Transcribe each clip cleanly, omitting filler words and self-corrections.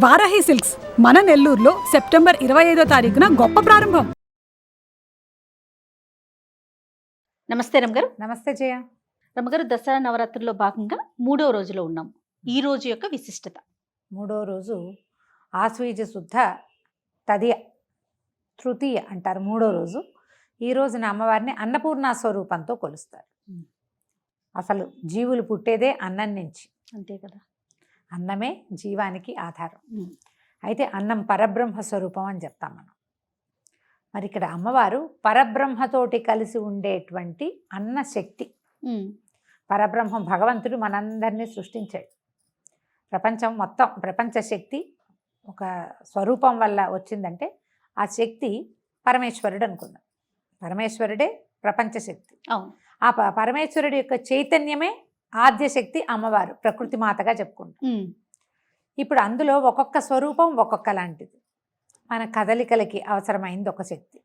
Varahi silks మన నెల్లూరులో September 25వ తారీఖున గొప్ప ప్రారంభం. నమస్తే రమగారు. నమస్తే జయ. రమగారు, దసరా నవరాత్రుల్లో భాగంగా 3వ రోజులో ఉన్నాం. ఈ రోజు యొక్క విశిష్టత? 3వ రోజు ఆశ్వీజ శుద్ధ తదియ తృతీయ అంటారు. 3వ రోజు ఈ రోజున అమ్మవారిని అన్నపూర్ణ స్వరూపంతో కొలుస్తారు. అసలు జీవులు పుట్టేదే అన్నం నుంచి, అంతే కదా. అన్నమే జీవానికి ఆధారం. అయితే అన్నం పరబ్రహ్మ స్వరూపం అని చెప్తాం మనం. మరి ఇక్కడ అమ్మవారు పరబ్రహ్మతోటి కలిసి ఉండేటువంటి అన్న శక్తి. పరబ్రహ్మం భగవంతుడు మనందరినీ సృష్టించాడు. ప్రపంచం మొత్తం, ప్రపంచ శక్తి ఒక స్వరూపం వల్ల వచ్చిందంటే ఆ శక్తి పరమేశ్వరుడు అనుకుందాం. పరమేశ్వరుడే ప్రపంచ శక్తి. ఆ పరమేశ్వరుడి యొక్క చైతన్యమే ఆద్యశక్తి అమ్మవారు, ప్రకృతి మాతగా చెప్పుకుంటాం. ఇప్పుడు అందులో ఒక్కొక్క స్వరూపం ఒక్కొక్క లాంటిది. మన కదలికలకి అవసరమైంది ఒక శక్తి,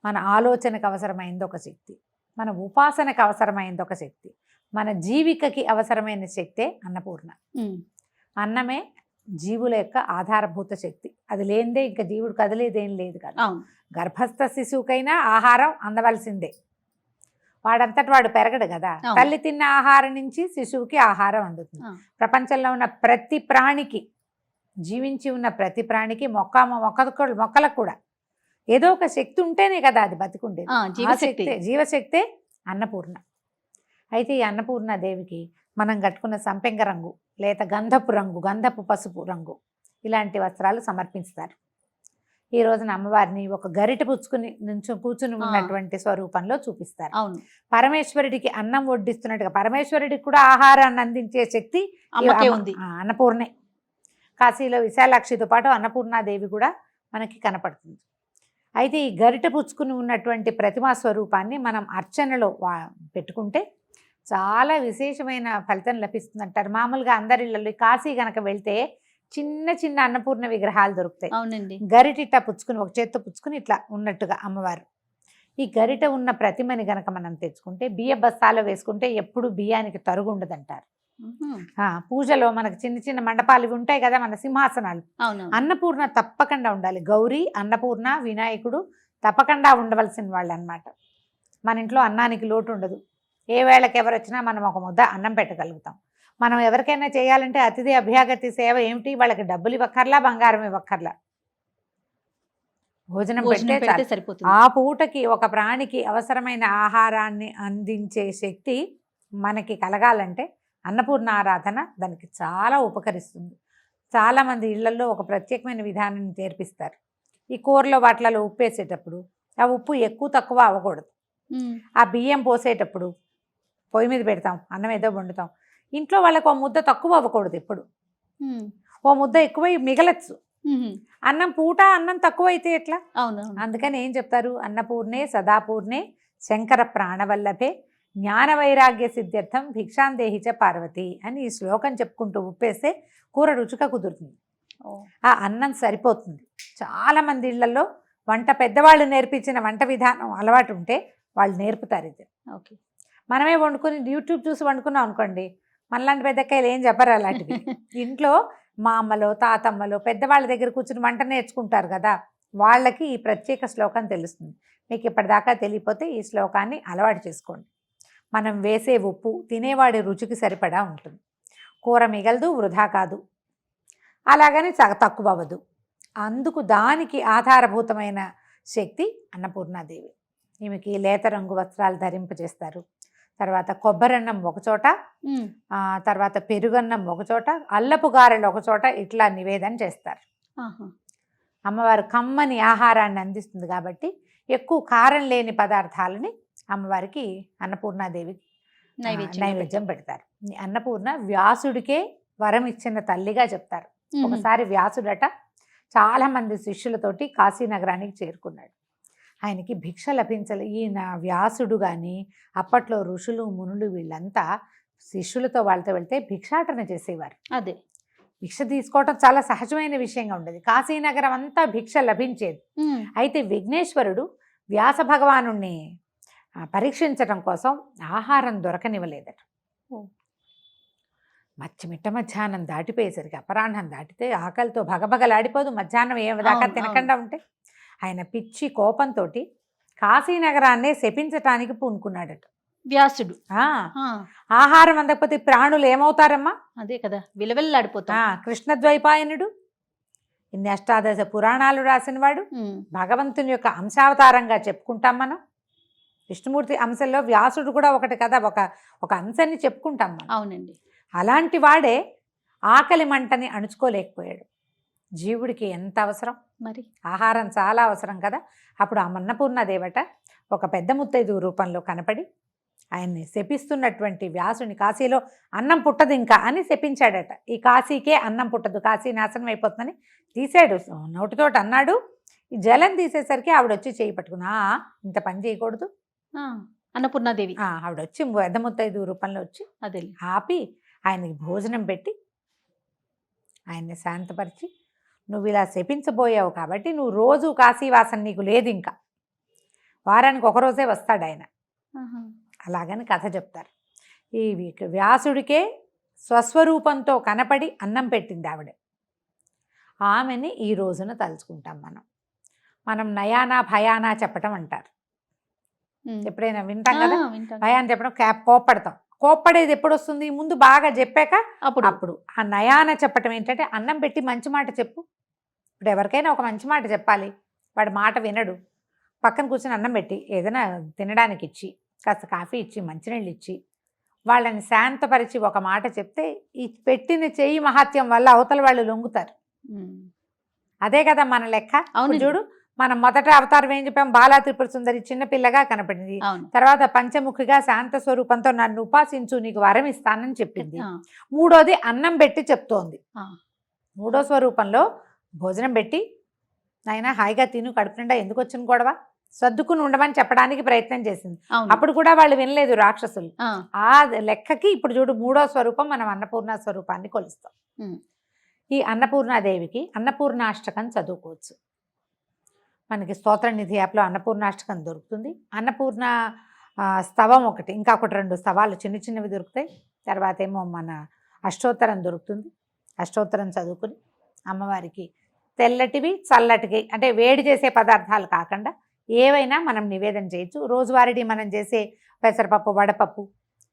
మన ఆలోచనకు అవసరమైంది ఒక శక్తి, మన ఉపాసనకు అవసరమైంది ఒక శక్తి, మన జీవికకి అవసరమైన శక్తే అన్నపూర్ణ. అన్నమే జీవుల యొక్క ఆధారభూత శక్తి. అది లేనిదే ఇంకా జీవుడు కదిలేదేం లేదు కదా. గర్భస్థ శిశువుకైనా ఆహారం అందవలసిందే, వాడంతటి వాడు పెరగడు కదా. తల్లి తిన్న ఆహారం నుంచి శిశువుకి ఆహారం అందుతుంది. ప్రపంచంలో ఉన్న ప్రతి ప్రాణికి, జీవించి ఉన్న ప్రతి ప్రాణికి, మొక్కలకు కూడా ఏదో ఒక శక్తి ఉంటేనే కదా అది బతికుండేది. జీవశక్తే అన్నపూర్ణ. అయితే ఈ అన్నపూర్ణ దేవికి మనం కట్టుకున్న సంపెంగ రంగు, లేక గంధపు రంగు, గంధపు పసుపు రంగు ఇలాంటి వస్త్రాలు సమర్పిస్తారు. ఈ రోజున అమ్మవారిని ఒక గరిట పుచ్చుకుని కూర్చుని ఉన్నటువంటి స్వరూపంలో చూపిస్తారు. పరమేశ్వరుడికి అన్నం వడ్డిస్తున్నట్టుగా పరమేశ్వరుడికి కూడా ఆహారాన్ని అందించే శక్తి అన్నపూర్ణే. కాశీలో విశాలాక్షితో పాటు అన్నపూర్ణాదేవి కూడా మనకి కనపడుతుంది. అయితే ఈ గరిట పుచ్చుకుని ఉన్నటువంటి ప్రతిమా స్వరూపాన్ని మనం అర్చనలో పెట్టుకుంటే చాలా విశేషమైన ఫలితం లభిస్తుంది అంటారు. మామూలుగా అందరిళ్ళలో కాశీ గనక వెళ్తే చిన్న చిన్న అన్నపూర్ణ విగ్రహాలు దొరుకుతాయి. అవునండి. గరిట పుచ్చుకుని, ఒక చేత్తో పుచ్చుకుని ఇట్లా ఉన్నట్టుగా అమ్మవారు. ఈ గరిట ఉన్న ప్రతిమని గనక మనం తెచ్చుకుంటే బియ్య బస్తాలో వేసుకుంటే ఎప్పుడు బియ్యానికి తరుగు ఉండదంటారు. పూజలో మనకు చిన్న చిన్న మండపాలు ఇవి ఉంటాయి కదా, మన సింహాసనాలు. అన్నపూర్ణ తప్పకుండా ఉండాలి. గౌరీ, అన్నపూర్ణ, వినాయకుడు తప్పకుండా ఉండవలసిన వాళ్ళు అన్నమాట. మన ఇంట్లో అన్నానికి లోటు ఉండదు. ఏ వేళకి ఎవరు వచ్చినా మనం ఒక ముద్ద అన్నం పెట్టగలుగుతాం. మనం ఎవరికైనా చేయాలంటే అతిథి అభ్యాగతి సేవ ఏమిటి, వాళ్ళకి డబ్బులు ఇవ్వక్కర్లా, బంగారం ఇవ్వక్కర్లా, భోజనం పెడితే సరిపోతుంది. ఆ పూటకి ఒక ప్రాణికి అవసరమైన ఆహారాన్ని అందించే శక్తి మనకి కలగాలంటే అన్నపూర్ణ ఆరాధన దానికి చాలా ఉపకరిస్తుంది. చాలామంది ఇళ్లలో ఒక ప్రత్యేకమైన విధానాన్ని నేర్పిస్తారు. ఈ కూరలో వాటిలలో ఉప్పు వేసేటప్పుడు ఆ ఉప్పు ఎక్కువ తక్కువ అవ్వకూడదు. ఆ బియ్యం పోసేటప్పుడు పొయ్యి మీద పెడతాం, అన్నం ఏదో వండుతాం, ఇంట్లో వాళ్ళకు ఓ ముద్ద తక్కువ అవ్వకూడదు. ఎప్పుడు ఓ ముద్ద ఎక్కువై మిగలచ్చు. అన్నం పూట అన్నం తక్కువ అయితే ఎట్లా? అందుకని ఏం చెప్తారు, అన్నపూర్ణే సదాపూర్ణే శంకర ప్రాణవల్లభే జ్ఞాన వైరాగ్య సిద్ధ్యర్థం భిక్షాందేహిచ పార్వతి అని ఈ శ్లోకం చెప్పుకుంటూ ఉప్పేస్తే కూర రుచిగా కుదురుతుంది. ఆ అన్నం సరిపోతుంది. చాలామంది ఇళ్లలో వంట పెద్దవాళ్ళు నేర్పించిన వంట విధానం అలవాటు ఉంటే వాళ్ళు నేర్పుతారు ఇది. మనమే వండుకొని యూట్యూబ్ చూసి వండుకున్నాం అనుకోండి, మనలాంటి పెద్దకాయలు ఏం చెప్పరు అలాంటివి. ఇంట్లో మా అమ్మలో, తాతమ్మలో, పెద్దవాళ్ళ దగ్గర కూర్చుని వంట నేర్చుకుంటారు కదా, వాళ్ళకి ఈ ప్రత్యేక శ్లోకం తెలుస్తుంది. మీకు ఇప్పటిదాకా తెలియపోతే ఈ శ్లోకాన్ని అలవాటు చేసుకోండి. మనం వేసే ఉప్పు తినేవాడి రుచికి సరిపడా ఉంటుంది. కూర మిగలదు, వృధా కాదు, అలాగని తక్కువ అవ్వదు. అందుకు దానికి ఆధారభూతమైన శక్తి అన్నపూర్ణాదేవి. ఈమెకి లేత రంగు వస్త్రాలు ధరింపజేస్తారు. తర్వాత కొబ్బరన్నం ఒకచోట, తర్వాత పెరుగన్నం ఒకచోట, అల్లపు గారెలు ఒకచోట ఇట్లా నివేదన చేస్తారు. అమ్మవారు కమ్మని ఆహారాన్ని అందిస్తుంది కాబట్టి ఎక్కువ కారం లేని పదార్థాలని అమ్మవారికి అన్నపూర్ణాదేవికి నైవేద్యం పెడతారు. అన్నపూర్ణ వ్యాసుడికే వరం ఇచ్చిన తల్లిగా చెప్తారు. ఒకసారి వ్యాసుడట చాలామంది శిష్యులతోటి కాశీనగరానికి చేరుకున్నాడు. ఆయనకి భిక్ష లభించలే. ఈయన వ్యాసుడు కానీ అప్పట్లో ఋషులు మునులు వీళ్ళంతా శిష్యులతో వాళ్ళతో వెళ్తే భిక్షాటన చేసేవారు. అదే భిక్ష తీసుకోవటం చాలా సహజమైన విషయంగా ఉండేది. కాశీనగరం అంతా భిక్ష లభించేది. అయితే విఘ్నేశ్వరుడు వ్యాస భగవాను పరీక్షించడం కోసం ఆహారం దొరకనివ్వలేదట. మిట్ట మధ్యాహ్నం దాటిపోయేసరికి అపరాహ్నం దాటితే ఆకలితో భగభగలాడిపోదు మధ్యాహ్నం దాకా అవును, తినకుండా ఉంటే. ఆయన పిచ్చి కోపంతో కాశీనగరాన్నే శపించటానికి పూనుకున్నాడట. వ్యాసుడు. ఆ, ఆహారం అందకపోతే ప్రాణులు ఏమవుతారమ్మా? అదే కదా, విలవిల్లాడిపోతాం. కృష్ణద్వైపాయనుడు, ఇన్ని అష్టాదశ పురాణాలు రాసినవాడు, భగవంతుని యొక్క అంశావతారంగా చెప్పుకుంటాం మనం. విష్ణుమూర్తి అంశంలో వ్యాసుడు కూడా ఒకటి కదా, ఒక అంశాన్ని చెప్పుకుంటాం మనం. అవునండి. అలాంటి వాడే ఆకలి మంటని అణుచుకోలేకపోయాడు. జీవుడికి ఎంత అవసరం మరి, ఆహారం చాలా అవసరం కదా. అప్పుడు ఆ అన్నపూర్ణ దేవత ఒక పెద్ద ముత్తైదు రూపంలో కనపడి ఆయన్ని శపిస్తున్నటువంటి వ్యాసుని, కాశీలో అన్నం పుట్టదు ఇంకా అని శపించాడట. ఈ కాశీకే అన్నం పుట్టదు, కాశీ నాశనం అయిపోతుందని తీసాడు, నోటితోటి అన్నాడు. ఈ జలం తీసేసరికి ఆవిడొచ్చి చేయి పట్టుకున్నా, ఇంత పని చేయకూడదు. అన్నపూర్ణాదేవి ఆవిడొచ్చి పెద్ద ముత్తైదు రూపంలో వచ్చి అదే ఆపి ఆయనకి భోజనం పెట్టి ఆయన్ని శాంతపరిచి, నువ్వు ఇలా శపించబోయావు కాబట్టి నువ్వు రోజు కాశీవాసం నీకు లేదు, ఇంకా వారానికి ఒకరోజే వస్తాడు ఆయన. అలాగని కథ చెప్తారు. ఈ వ్యాసుడికే స్వస్వరూపంతో కనపడి అన్నం పెట్టింది ఆవిడ. ఆమెని ఈ రోజున తలుచుకుంటాం మనం నయానా భయానా చెప్పటం అంటారు. ఎప్పుడైనా వింటాం కదా, భయాన్ని చెప్పడం, కోప్పడతాం. కోప్పడేది ఎప్పుడు వస్తుంది? ముందు బాగా చెప్పాక అప్పుడు ఆ నయాన చెప్పటం ఏంటంటే, అన్నం పెట్టి మంచి మాట చెప్పు. ఇప్పుడు ఎవరికైనా ఒక మంచి మాట చెప్పాలి, వాడి మాట వినడు. పక్కన కూర్చొని అన్నం పెట్టి ఏదైనా తినడానికి ఇచ్చి, కాస్త కాఫీ ఇచ్చి, మంచినీళ్ళు ఇచ్చి, వాళ్ళని శాంతపరిచి ఒక మాట చెప్తే ఈ పెట్టిన చెయ్యి మహాత్యం వల్ల అవతల వాళ్ళు లొంగుతారు. అదే కదా మన లెక్క. అవును చూడు, మనం మొదట అవతారం ఏం చెప్పాం? బాలా త్రిపుర సుందరి చిన్నపిల్లగా కనపడింది. తర్వాత పంచముఖిగా శాంత స్వరూపంతో నన్ను ఉపాసించు, నీకు వరం ఇస్తానని చెప్పింది. మూడోది అన్నం పెట్టి చెప్తోంది. మూడో స్వరూపంలో భోజనం పెట్టి, నాయనా హాయిగా తిను, కడుపు నిండా ఎందుకు వచ్చిన గొడవ, సర్దుకుని ఉండమని చెప్పడానికి ప్రయత్నం చేసింది. అప్పుడు కూడా వాళ్ళు వినలేదు రాక్షసులు. ఆ లెక్కకి ఇప్పుడు చూడు, మూడో స్వరూపం మనం అన్నపూర్ణ స్వరూపాన్ని కొలుస్తాం. ఈ అన్నపూర్ణాదేవికి అన్నపూర్ణాష్టకం చదువుకోవచ్చు. మనకి స్తోత్ర నిధి యాప్లో అన్నపూర్ణాష్టకం దొరుకుతుంది. అన్నపూర్ణ స్తవం ఒకటి, ఇంకా ఒకటి 2 స్తవాలు చిన్న చిన్నవి దొరుకుతాయి. తర్వాత ఏమో మన అష్టోత్తరం దొరుకుతుంది. అష్టోత్తరం చదువుకుని అమ్మవారికి తెల్లటివి చల్లటివి, అంటే వేడి చేసే పదార్థాలు కాకుండా ఏవైనా మనం నివేదన చేయొచ్చు. రోజువారీ మనం చేసే పెసరపప్పు, వడపప్పు,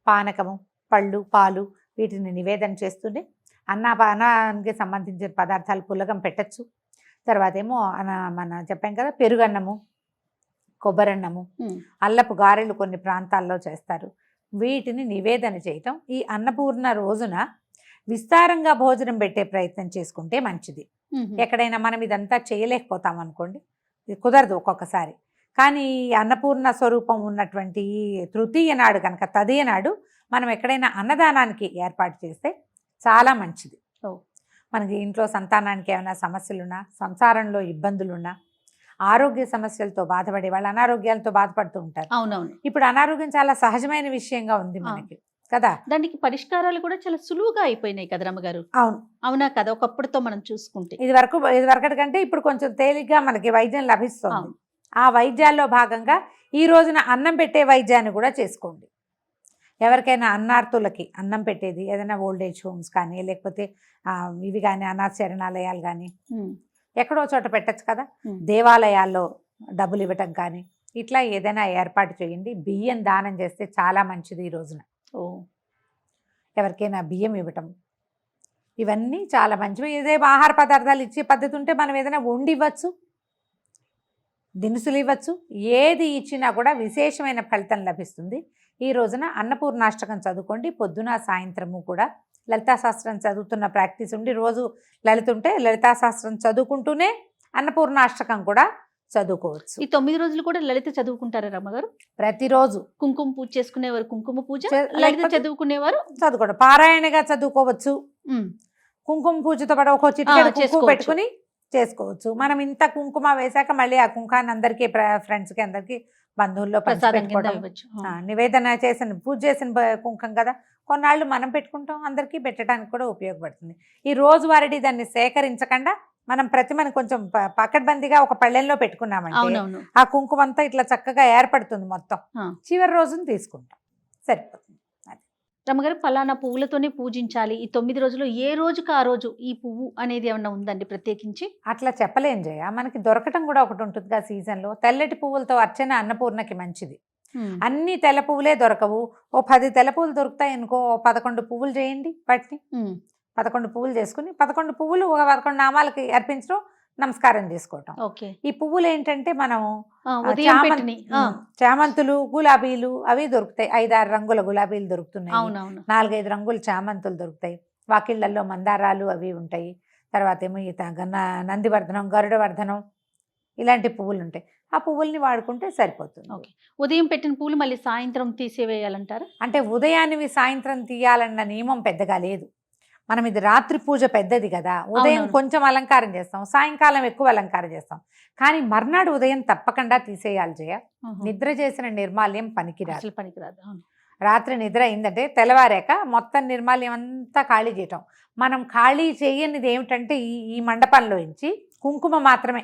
పానకము, పళ్ళు, పాలు వీటిని నివేదన చేస్తుండే అన్నానికి సంబంధించిన పదార్థాలు పులగం పెట్టచ్చు. తర్వాత ఏమో మన చెప్పాం కదా, పెరుగన్నము, కొబ్బరన్నము, అల్లపు గారెలు కొన్ని ప్రాంతాల్లో చేస్తారు. వీటిని నివేదన చేయటం ఈ అన్నపూర్ణ రోజున విస్తారంగా భోజనం పెట్టే ప్రయత్నం చేసుకుంటే మంచిది. ఎక్కడైనా మనం ఇదంతా చేయలేకపోతాం అనుకోండి, ఇది కుదరదు ఒక్కొక్కసారి. కానీ ఈ అన్నపూర్ణ స్వరూపం ఉన్నటువంటి ఈ తృతీయ నాడు కనుక, తదియ నాడు మనం ఎక్కడైనా అన్నదానానికి ఏర్పాటు చేస్తే చాలా మంచిది. మనకి ఇంట్లో సంతానానికి ఏమైనా సమస్యలున్నా, సంసారంలో ఇబ్బందులున్నా, ఆరోగ్య సమస్యలతో బాధపడే వాళ్ళు అనారోగ్యాలతో బాధపడుతూ ఉంటారు. అవునవును. ఇప్పుడు అనారోగ్యం చాలా సహజమైన విషయంగా ఉంది మనకి కదా. దానికి పరిష్కారాలు కూడా చాలా సులువుగా అయిపోయినాయి కదా రమ్మగారు. అవును, అవునా కదా, ఒకప్పుడుతో మనం చూసుకుంటే ఇది వరకటి కంటే ఇప్పుడు కొంచెం తేలిగ్గా మనకి వైద్యం లభిస్తుంది. ఆ వైద్యాల్లో భాగంగా ఈ రోజున అన్నం పెట్టే వైద్యాన్ని కూడా చేసుకోండి. ఎవరికైనా అన్నార్థులకి అన్నం పెట్టేది, ఏదైనా ఓల్డేజ్ హోమ్స్ కానీ, లేకపోతే ఇవి కానీ అనాథ శరణాలయాలు కానీ ఎక్కడో చోట పెట్టచ్చు కదా. దేవాలయాల్లో డబ్బులు ఇవ్వటం కానీ ఇట్లా ఏదైనా ఏర్పాటు చేయండి. బియ్యం దానం చేస్తే చాలా మంచిది ఈ రోజున. ఎవరికైనా బియ్యం ఇవ్వటం, ఇవన్నీ చాలా మంచివి. ఏదే ఆహార పదార్థాలు ఇచ్చే పద్ధతి ఉంటే మనం ఏదైనా వండి ఇవ్వచ్చు, దినుసులు ఇవ్వచ్చు. ఏది ఇచ్చినా కూడా విశేషమైన ఫలితం లభిస్తుంది. ఈ రోజున అన్నపూర్ణాష్టకం చదువుకోండి. పొద్దున సాయంత్రము కూడా లలితాశాస్త్రం చదువుతున్న ప్రాక్టీస్ ఉండి, రోజు లలిత ఉంటే లలితాశాస్త్రం చదువుకుంటూనే అన్నపూర్ణాష్టకం కూడా చదువుకోవచ్చు. ఈ 9 రోజులు కూడా లలిత చదువుకుంటారా రమ్మగారు? ప్రతిరోజు కుంకుమ పూజ చేసుకునేవారు కుంకుమ పూజ, లలిత చదువుకునేవారు చదువుకోవడం, పారాయణగా చదువుకోవచ్చు. కుంకుమ పూజతో పాటు ఒక చిటికెడు కుంకుమ పెట్టుకుని చేసుకోవచ్చు. మనం ఇంత కుంకుమ వేశాక మళ్ళీ ఆ కుంకాన్ని అందరికీ, ఫ్రెండ్స్కి, అందరికీ, బంధువుల్లో నివేదన చేసిన పూజ చేసిన కుంకం కదా, కొన్నాళ్ళు మనం పెట్టుకుంటాం, అందరికీ పెట్టడానికి కూడా ఉపయోగపడుతుంది. ఈ రోజువారీ దాన్ని సేకరించకుండా మనం ప్రతిమని కొంచెం పకడ్బందీగా ఒక పళ్ళెంలో పెట్టుకున్నామంటే ఆ కుంకుమ అంతా ఇట్లా చక్కగా ఏర్పడుతుంది మొత్తం. చివరి రోజున తీసుకుంటాం, సరిపోతుంది. రమ్మగారు పలానా పువ్వులతోనే పూజించాలి, ఈ 9 రోజులు ఏ రోజుకి ఆ రోజు ఈ పువ్వు అనేది ఏమన్నా ఉందండి ప్రత్యేకించి? అట్లా చెప్పలేం జయ. మనకి దొరకటం కూడా ఒకటి ఉంటుంది ఆ సీజన్లో. తెల్లటి పువ్వులతో అర్చన అన్నపూర్ణకి మంచిది. అన్ని తెల్ల పువ్వులే దొరకవు. ఓ 10 తెల్ల పువ్వులు దొరుకుతాయి అనుకో, 11 పువ్వులు చేయండి వాటిని. 11 పువ్వులు చేసుకుని 11 పువ్వులు ఒక 11 నామాలకి అర్పించడం, నమస్కారం చేసుకోవటం. ఓకే. ఈ పువ్వులు ఏంటంటే మనం ఉదయం పెట్టినవి. చామంతులు, గులాబీలు అవి దొరుకుతాయి. 5-6 రంగుల గులాబీలు దొరుకుతున్నాయి, అవునవును. 4-5 రంగుల చామంతులు దొరుకుతాయి. వాకిళ్లలో మందారాలు అవి ఉంటాయి. తర్వాత ఏమో ఈ నందివర్ధనం, గరుడవర్ధనం ఇలాంటి పువ్వులు ఉంటాయి. ఆ పువ్వుల్ని వాడుకుంటే సరిపోతుంది. ఓకే. ఉదయం పెట్టిన పువ్వులు మళ్ళీ సాయంత్రం తీసేవేయాలంటారు? అంటే ఉదయాన్నివి సాయంత్రం తీయాలన్న నియమం పెద్దగా లేదు. మనం ఇది రాత్రి పూజ పెద్దది కదా, ఉదయం అవునవును. కొంచెం అలంకారం చేస్తాం, సాయంకాలం ఎక్కువ అలంకారం చేస్తాం. కానీ మర్నాడు ఉదయం తప్పకుండా తీసేయాలి జయ. నిద్ర చేసిన నిర్మాల్యం పనికిరాదు. అసలు పనికిరాదు. అవును. రాత్రి నిద్ర అయిందంటే తెల్లవారాక మొత్తం నిర్మాల్యం అంతా ఖాళీ చేయటం. మనం ఖాళీ చేయనిది ఏమిటంటే ఈ మండపంలో నుంచి కుంకుమ మాత్రమే.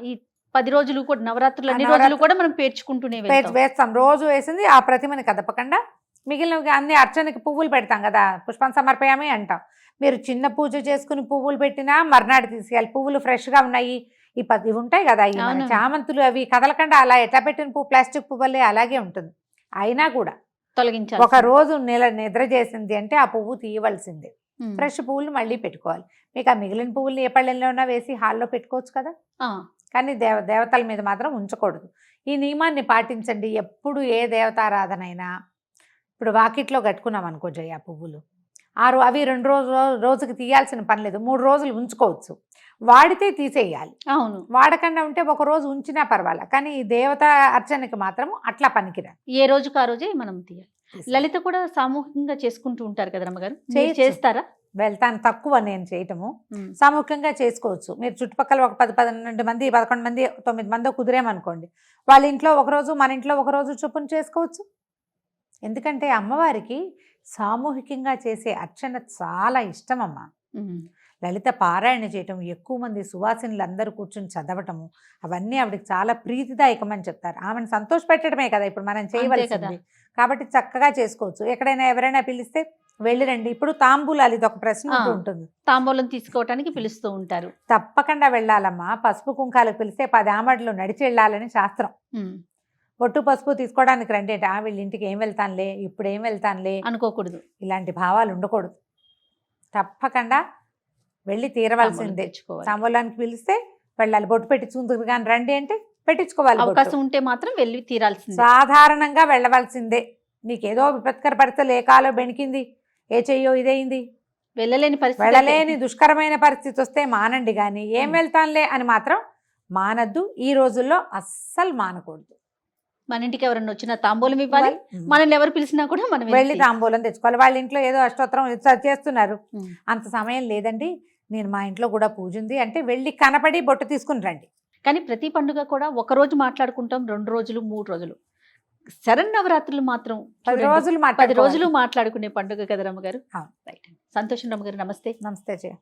ఈ 10 రోజులు కూడా, నవరాత్రులు అన్ని రోజులు కూడా మనం పేర్చుకుంటూనే వేస్తాం. రోజు వేసింది ఆ ప్రతిమని కదపకుండా మిగిలిన అన్ని అర్చనకి పువ్వులు పెడతాం కదా, పుష్పం సమర్పయామి అంటాం. మీరు చిన్న పూజ చేసుకుని పువ్వులు పెట్టినా మర్నాడు తీసేయాలి. పువ్వులు ఫ్రెష్గా ఉన్నాయి. ఇవి ఉంటాయి కదా, ఈ మన చామంతులు అవి కదలకుండా అలా ఎట్లా పెట్టిన పువ్వు ప్లాస్టిక్ పువ్వులే అలాగే ఉంటుంది. అయినా కూడా తొలగించాలి. ఒక రోజు నిద్ర చేసింది అంటే ఆ పువ్వు తీయవలసిందే. ఫ్రెష్ పువ్వులు మళ్ళీ పెట్టుకోవాలి. మీకు ఆ మిగిలిన పువ్వులు ఏ పళ్ళెల్లో ఉన్నా వేసి హాల్లో పెట్టుకోవచ్చు కదా, కానీ దేవతల మీద మాత్రం ఉంచకూడదు. ఈ నియమాన్ని పాటించండి. ఎప్పుడు ఏ దేవతారాధన అయినా, ఇప్పుడు వాకిట్లో కట్టుకున్నాం అనుకో జయ పువ్వులు, అవి 2 రోజుకి తీయాల్సిన పని లేదు. 3 రోజులు ఉంచుకోవచ్చు. వాడితే తీసేయాలి. అవును. వాడకుండా ఉంటే ఒక రోజు ఉంచినా పర్వాలా, కానీ ఈ దేవతా అర్చనకి మాత్రం అట్లా పనికిరాదు. ఏ రోజుకి ఆ రోజే మనం తీయాలి. లలిత కూడా సామూహికంగా చేసుకుంటూ ఉంటారు కదా రమ్మగారు, చేస్తారా? వెళ్తాను, తక్కువ నేను చేయటము. సామూహికంగా చేసుకోవచ్చు. మీరు చుట్టుపక్కల ఒక 10-12 మంది, 11 మంది, 9 మంది కుదిరేమనుకోండి, వాళ్ళ ఇంట్లో ఒకరోజు, మన ఇంట్లో ఒకరోజు చొప్పున చేసుకోవచ్చు. ఎందుకంటే అమ్మవారికి సామూహికంగా చేసే అర్చన చాలా ఇష్టం అమ్మ. లలిత పారాయణ చేయటం, ఎక్కువ మంది సువాసినులు అందరూ కూర్చుని చదవటము, అవన్నీ ఆవిడకి చాలా ప్రీతిదాయకం అని చెప్తారు. ఆమెను సంతోషపెట్టడమే కదా ఇప్పుడు మనం చేయవలసింది. కాబట్టి చక్కగా చేసుకోవచ్చు. ఎక్కడైనా ఎవరైనా పిలిస్తే వెళ్ళిరండి. ఇప్పుడు తాంబూలాలు, ఇది ఒక ప్రశ్న ఉంటుంది. తాంబూలం తీసుకోవటానికి పిలుస్తూ ఉంటారు. తప్పకుండా వెళ్ళాలమ్మా. పసుపు కుంకాలకు పిలిస్తే 10 ఆమడ్లు నడిచి వెళ్ళాలని శాస్త్రం. బొట్టు పసుపు తీసుకోవడానికి రండి అంటే వీళ్ళ ఇంటికి ఏం వెళ్తానులే, ఇప్పుడు ఏం వెళ్తానులే అనుకోకూడదు. ఇలాంటి భావాలు ఉండకూడదు. తప్పకుండా వెళ్ళి తీరవలసిందే. తాంబూలానికి పిలిస్తే వెళ్ళాలి. బొట్టు పెట్టించుకుంటుంది కానీ రండి అంటే పెట్టించుకోవాలి. అవకాశం ఉంటే మాత్రం వెళ్ళి తీరాల్సిందే. సాధారణంగా వెళ్ళవలసిందే. నీకేదో విపత్కర పరిస్థితులు, ఏ కాలో బెణికింది, ఏ చెయ్యో ఇదైంది, వెళ్ళలేని దుష్కరమైన పరిస్థితి వస్తే మానండి. కానీ ఏం వెళ్తానులే అని మాత్రం మానద్దు. ఈ రోజుల్లో అస్సలు మానకూడదు. మన ఇంటికి ఎవరన్నా వచ్చినా తాంబూలం ఇవ్వాలి. మనల్ని ఎవరు పిలిచినా కూడా మనం వెళ్ళి తాంబూలం తెచ్చుకోవాలి. వాళ్ళ ఇంట్లో ఏదో అష్టోత్తరం చేస్తున్నారు, అంత సమయం లేదండి, నేను మా ఇంట్లో కూడా పూజ ఉంది అంటే వెళ్ళి కనపడి బొట్టు తీసుకుని రండి. కానీ ప్రతి పండుగ కూడా 1 రోజు మాట్లాడుకుంటాం, 2 రోజులు, 3 రోజులు. శరన్నవరాత్రులు మాత్రం 10 రోజులు మాట్లాడుకునే పండుగ కదా రమ్మగారు. సంతోషం రమ్మగారు. నమస్తే. నమస్తే జయ.